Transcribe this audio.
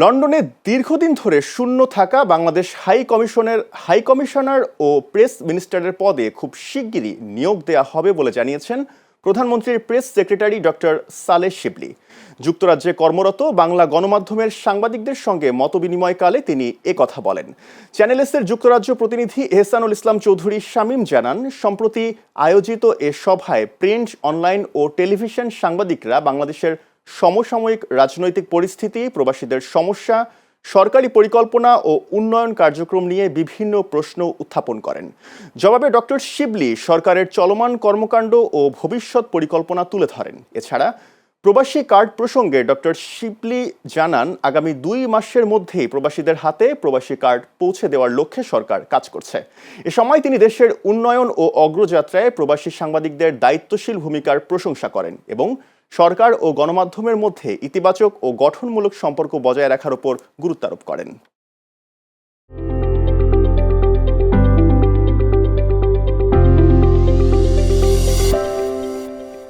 লন্ডনে দীর্ঘদিন ধরে শূন্য থাকা বাংলাদেশ হাই কমিশনার ও প্রেস মিনিস্টারের পদে খুব শিগগিরই নিয়োগ দেয়া হবে বলে জানিয়েছেন প্রধানমন্ত্রীর প্রেস সেক্রেটারি ডক্টর সালেহ শিবলি। যুক্তরাজ্যে কর্মরত বাংলা গণমাধ্যমের সাংবাদিকদের সঙ্গে মতবিনিময়কালে তিনি কথা বলেন। চ্যানেল এস-এর যুক্তরাজ্য প্রতিনিধি এহসানুল ইসলাম চৌধুরী শামীম জানান, সম্প্রতি আয়োজিত এ সভায় প্রিন্ট, অনলাইন ও টেলিভিশন সাংবাদিকরা বাংলাদেশের সমসাময়িক রাজনৈতিক পরিস্থিতি, প্রবাসীদের সমস্যা, সরকারি পরিকল্পনা ও উন্নয়ন কার্যক্রম নিয়ে বিভিন্ন প্রশ্ন উত্থাপন করেন। জবাবে ডক্টর শিবলি সরকারের চলমান কর্মকাণ্ড ও ভবিষ্যৎ পরিকল্পনা তুলে ধরেন। এছাড়া প্রবাসী কার্ড প্রসঙ্গে ডক্টর শিবলি জানান, আগামী 2 মাসের মধ্যেই প্রবাসীদের হাতে প্রবাসী কার্ড পৌঁছে দেওয়ার লক্ষ্যে সরকার কাজ করছে। এ সময় তিনি দেশের উন্নয়ন ও অগ্রযাত্রায় প্রবাসী সাংবাদিকদের দায়িত্বশীল ভূমিকার প্রশংসা করেন এবং সরকার ও গণমাধ্যমের মধ্যে ইতিবাচক ও গঠনমূলক সম্পর্ক বজায় রাখার উপর গুরুত্ব আরোপ করেন।